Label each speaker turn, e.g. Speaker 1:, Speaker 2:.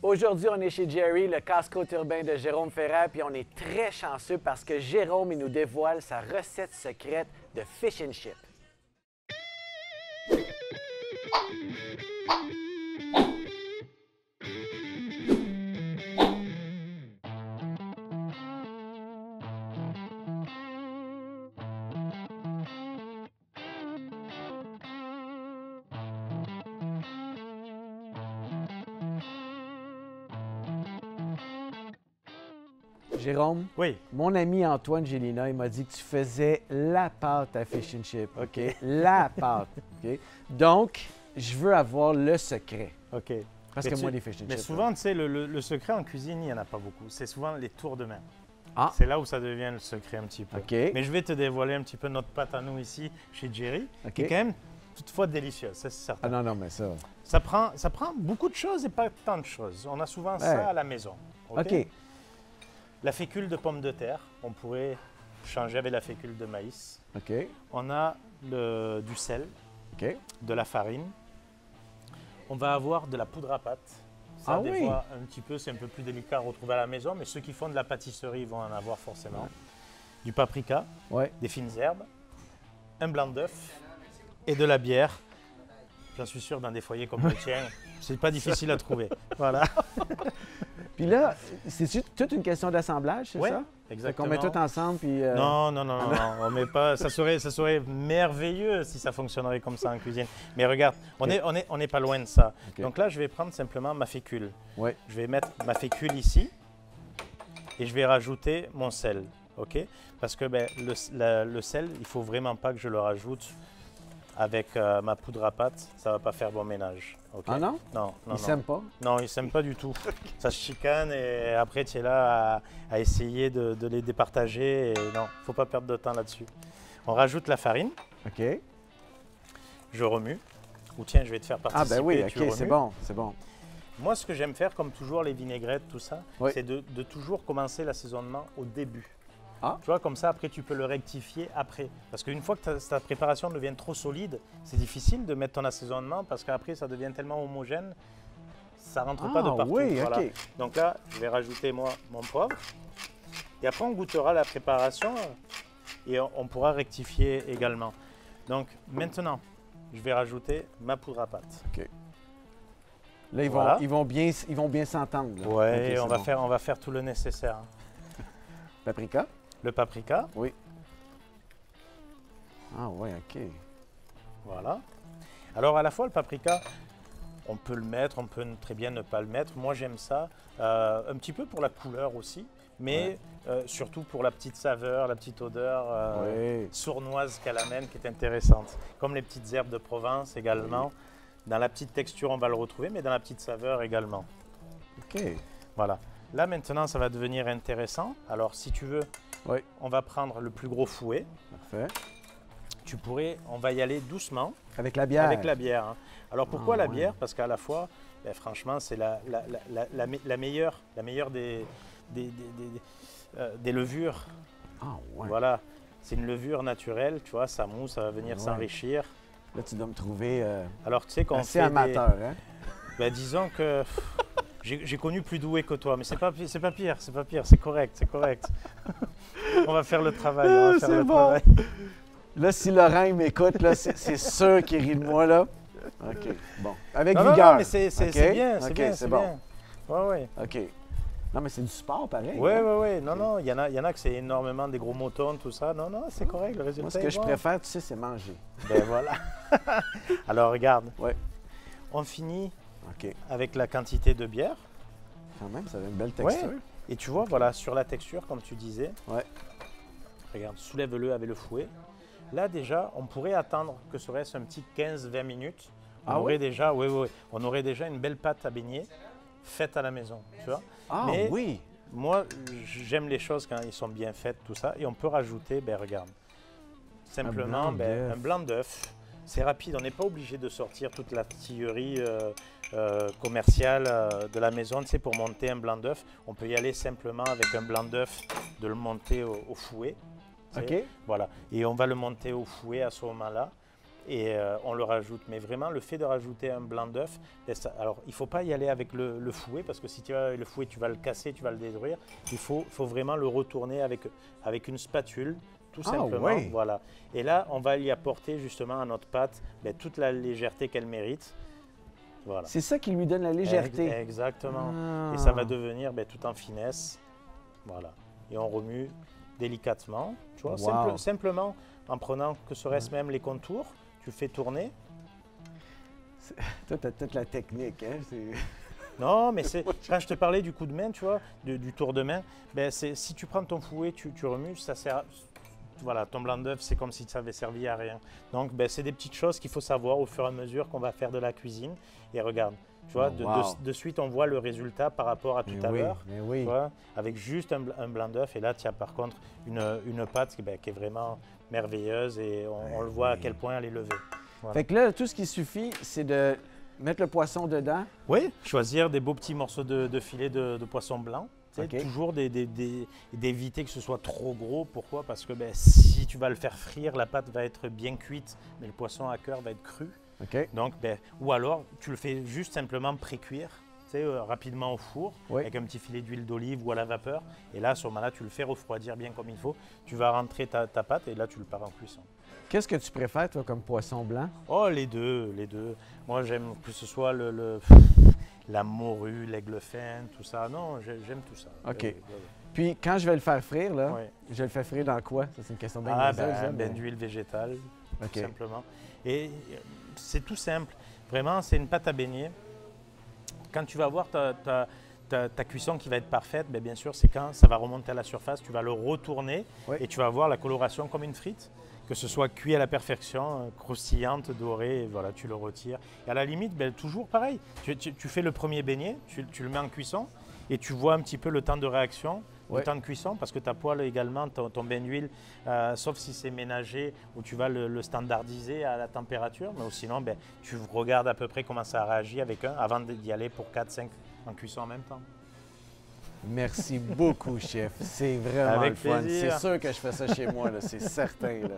Speaker 1: Aujourd'hui, on est chez Jerry, le casse-côte urbain de Jérôme Ferrer, puis on est très chanceux parce que Jérôme, il nous dévoile sa recette secrète de fish and chips. Jérôme,
Speaker 2: Oui.
Speaker 1: mon ami Antoine Gélina, il m'a dit que tu faisais la pâte à fish and chips. OK? La pâte. OK? Donc, je veux avoir le secret.
Speaker 2: OK.
Speaker 1: Parce
Speaker 2: Mais
Speaker 1: que moi, les fish and
Speaker 2: Mais
Speaker 1: chips.
Speaker 2: souvent, tu sais, le secret en cuisine, il n'y en a pas beaucoup. C'est souvent les tours de main.
Speaker 1: Ah.
Speaker 2: C'est là où ça devient le secret un petit peu.
Speaker 1: OK.
Speaker 2: Mais je vais te dévoiler un petit peu notre pâte à nous ici, chez Jerry,
Speaker 1: OK.
Speaker 2: qui est quand même toutefois délicieuse, ça, c'est certain.
Speaker 1: Ah non, non, mais ça.
Speaker 2: Ça prend beaucoup de choses et pas tant de choses. On a souvent ça à la maison.
Speaker 1: OK.
Speaker 2: La fécule de pommes de terre, on pourrait changer avec la fécule de maïs.
Speaker 1: OK.
Speaker 2: On a du sel,
Speaker 1: OK.
Speaker 2: de la farine. On va avoir de la poudre à pâte. Ça,
Speaker 1: Ah
Speaker 2: des
Speaker 1: oui.
Speaker 2: fois, un petit peu, c'est un peu plus délicat à retrouver à la maison, mais ceux qui font de la pâtisserie vont en avoir forcément. Du paprika,
Speaker 1: Ouais.
Speaker 2: des fines herbes, un blanc d'œuf et de la bière. J'en suis sûr, dans des foyers comme le tien, c'est pas difficile à trouver. Voilà.
Speaker 1: Puis là, c'est toute une question d'assemblage, c'est
Speaker 2: Ouais,
Speaker 1: ça?
Speaker 2: exactement.
Speaker 1: Qu'on met tout ensemble, puis...
Speaker 2: Non, on met pas. Ça serait merveilleux si ça fonctionnerait comme ça en cuisine. Mais regarde, on n'est pas loin de ça.
Speaker 1: OK.
Speaker 2: Donc là, je vais prendre simplement ma fécule.
Speaker 1: Ouais.
Speaker 2: Je vais mettre ma fécule ici et je vais rajouter mon sel, ok? Parce que le sel, il faut vraiment pas que je le rajoute avec ma poudre à pâte. Ça va pas faire bon ménage. ok?
Speaker 1: Ah non?
Speaker 2: Non, non,
Speaker 1: Ils s'aiment pas?
Speaker 2: non, ils s'aiment pas du tout. Ça se chicane et après tu es là à essayer de les départager. Et non, faut pas perdre de temps là-dessus. On rajoute la farine,
Speaker 1: OK.
Speaker 2: je remue. Ou tiens, je vais te faire
Speaker 1: Ah
Speaker 2: participer.
Speaker 1: ben oui,
Speaker 2: tu
Speaker 1: OK, c'est
Speaker 2: remues.
Speaker 1: bon, c'est bon.
Speaker 2: Moi, ce que j'aime faire, comme toujours les vinaigrettes, tout ça,
Speaker 1: Oui.
Speaker 2: c'est de toujours commencer l'assaisonnement au début.
Speaker 1: Ah.
Speaker 2: Tu vois, comme ça, après, tu peux le rectifier après. Parce qu'une fois que ta préparation devient trop solide, c'est difficile de mettre ton assaisonnement parce qu'après, ça devient tellement homogène, ça rentre pas de partout.
Speaker 1: oui,
Speaker 2: voilà.
Speaker 1: OK.
Speaker 2: Donc là, je vais rajouter, moi, mon poivre. Et après, on goûtera la préparation et on pourra rectifier également. Donc, maintenant, je vais rajouter ma poudre à pâte.
Speaker 1: OK. Là,
Speaker 2: Voilà.
Speaker 1: ils vont bien s'entendre. là.
Speaker 2: Ouais,
Speaker 1: OK, c'est bon.
Speaker 2: on va faire tout le nécessaire.
Speaker 1: Paprika?
Speaker 2: Le paprika,
Speaker 1: Oui. Ah ouais, OK.
Speaker 2: voilà. Alors à la fois le paprika, on peut le mettre, on peut très bien ne pas le mettre. Moi j'aime ça, un petit peu pour la couleur aussi, mais surtout pour la petite saveur, la petite odeur
Speaker 1: Oui.
Speaker 2: sournoise qu'elle amène qui est intéressante. Comme les petites herbes de Provence également. Dans la petite texture on va le retrouver, mais dans la petite saveur également.
Speaker 1: OK.
Speaker 2: Voilà. Là maintenant ça va devenir intéressant. Alors si tu veux,
Speaker 1: Oui.
Speaker 2: on va prendre le plus gros fouet.
Speaker 1: Parfait.
Speaker 2: On va y aller doucement.
Speaker 1: Avec la bière.
Speaker 2: Avec la bière. Hein. Alors pourquoi la
Speaker 1: ouais.
Speaker 2: bière? Parce qu'à la fois, franchement, c'est la meilleure des levures.
Speaker 1: Ah ouais.
Speaker 2: Voilà, c'est une levure naturelle, tu vois, ça mousse, ça va venir
Speaker 1: Ouais.
Speaker 2: s'enrichir.
Speaker 1: Là, tu dois me trouver
Speaker 2: Alors tu sais qu'on
Speaker 1: assez
Speaker 2: fait
Speaker 1: amateur, hein?
Speaker 2: disons que j'ai connu plus doué que toi, mais c'est pas pire, c'est correct, c'est correct. On va faire le travail, on va faire
Speaker 1: c'est
Speaker 2: le
Speaker 1: bon.
Speaker 2: travail.
Speaker 1: Là, si Laurent il m'écoute, là, c'est sûr qu'il rit de moi, là. OK. Bon. Avec
Speaker 2: Non,
Speaker 1: vigueur.
Speaker 2: non, mais c'est
Speaker 1: OK?
Speaker 2: bien, c'est
Speaker 1: OK,
Speaker 2: bien,
Speaker 1: c'est
Speaker 2: c'est
Speaker 1: bon.
Speaker 2: bien. Ouais, ouais.
Speaker 1: OK. Non, mais c'est du sport, pareil.
Speaker 2: Oui,
Speaker 1: hein?
Speaker 2: oui, oui. Non, non, il y en a que c'est énormément des gros motons, tout ça. Non, non, c'est correct, le résultat
Speaker 1: Moi, ce
Speaker 2: est
Speaker 1: que je
Speaker 2: bon.
Speaker 1: préfère, tu sais, c'est manger.
Speaker 2: Ben voilà. Alors, regarde.
Speaker 1: Ouais.
Speaker 2: On finit
Speaker 1: OK.
Speaker 2: avec la quantité de bière.
Speaker 1: Quand même, ça a une belle texture.
Speaker 2: Ouais. Et tu vois, voilà, sur la texture, comme tu disais,
Speaker 1: Ouais.
Speaker 2: regarde, soulève-le avec le fouet. Là, déjà, on pourrait attendre que ce reste un petit 15-20 minutes. On
Speaker 1: Ah
Speaker 2: aurait
Speaker 1: oui?
Speaker 2: déjà, oui, on aurait déjà une belle pâte à beignet faite à la maison, tu vois.
Speaker 1: Ah
Speaker 2: Mais
Speaker 1: oui!
Speaker 2: moi, j'aime les choses quand ils sont bien faites, tout ça. Et on peut rajouter, regarde, simplement
Speaker 1: d'œuf.
Speaker 2: un blanc d'œuf. C'est rapide, on n'est pas obligé de sortir toute la tillerie commerciale de la maison. Tu sais, pour monter un blanc d'œuf, on peut y aller simplement avec un blanc d'œuf, de le monter au fouet. tu sais.
Speaker 1: OK.
Speaker 2: Voilà. Et on va le monter au fouet à ce moment-là. et on le rajoute. Mais vraiment, le fait de rajouter un blanc d'œuf, alors il ne faut pas y aller avec le fouet, parce que si tu as le fouet, tu vas le casser, tu vas le détruire. Il faut vraiment le retourner avec une spatule, tout simplement.
Speaker 1: Ouais.
Speaker 2: Voilà. Et là, on va y apporter justement à notre pâte toute la légèreté qu'elle mérite. Voilà.
Speaker 1: C'est ça qui lui donne la légèreté.
Speaker 2: Exactement.
Speaker 1: Ah.
Speaker 2: Et ça va devenir tout en finesse. Voilà. Et on remue délicatement. Tu vois,
Speaker 1: Wow.
Speaker 2: simplement en prenant que serait-ce même les contours, tu fais tourner.
Speaker 1: Toi, tu as toute la technique. Hein?
Speaker 2: Non, mais quand je te parlais du coup de main, tu vois, du tour de main, si tu prends ton fouet, tu remues, ça sert. Voilà, ton blanc d'œuf, c'est comme si ça avait servi à rien. Donc, c'est des petites choses qu'il faut savoir au fur et à mesure qu'on va faire de la cuisine. Et regarde, tu vois, de suite, on voit le résultat par rapport à tout à l'heure.
Speaker 1: Oui.
Speaker 2: Tu vois, avec juste un blanc d'œuf. Et là, tu as par contre une pâte qui est vraiment merveilleuse et on le voit à quel point elle est levée. Voilà.
Speaker 1: Fait que là, tout ce qui suffit, c'est de mettre le poisson dedans.
Speaker 2: Oui, choisir des beaux petits morceaux de filet de poisson blanc.
Speaker 1: Okay.
Speaker 2: Toujours d'éviter que ce soit trop gros. Pourquoi? Parce que si tu vas le faire frire, la pâte va être bien cuite, mais le poisson à cœur va être cru.
Speaker 1: Okay.
Speaker 2: Donc, ou alors, tu le fais juste simplement pré-cuire, rapidement au four, avec un petit filet d'huile d'olive ou à la vapeur. Et là, à ce moment-là, tu le fais refroidir bien comme il faut. Tu vas rentrer ta pâte et là, tu le pars en cuisson.
Speaker 1: Qu'est-ce que tu préfères, toi, comme poisson blanc?
Speaker 2: Oh, les deux. Moi, j'aime que ce soit la morue, l'aigle fin, tout ça. Non, j'aime tout ça.
Speaker 1: OK. Puis, quand je vais le faire frire, là, je le fais frire dans quoi? Ça, c'est une question bien
Speaker 2: d'huile végétale, tout
Speaker 1: OK.
Speaker 2: simplement. Et c'est tout simple. Vraiment, c'est une pâte à beignet. Quand tu vas voir ta cuisson qui va être parfaite, bien sûr, c'est quand ça va remonter à la surface, tu vas le retourner et tu vas avoir la coloration comme une frite. Que ce soit cuit à la perfection, croustillante, dorée, et voilà, tu le retires. Et à la limite, toujours pareil, tu fais le premier beignet, tu le mets en cuisson et tu vois un petit peu le temps de réaction, le temps de cuisson, parce que ta poêle également, ton bain d'huile, sauf si c'est ménager, où tu vas le standardiser à la température, mais sinon, tu regardes à peu près comment ça réagit avec un, avant d'y aller pour 4-5 en cuisson en même temps.
Speaker 1: Merci beaucoup, chef. C'est vraiment
Speaker 2: avec
Speaker 1: le fun.
Speaker 2: plaisir.
Speaker 1: C'est sûr que je fais ça chez moi, c'est certain. Là.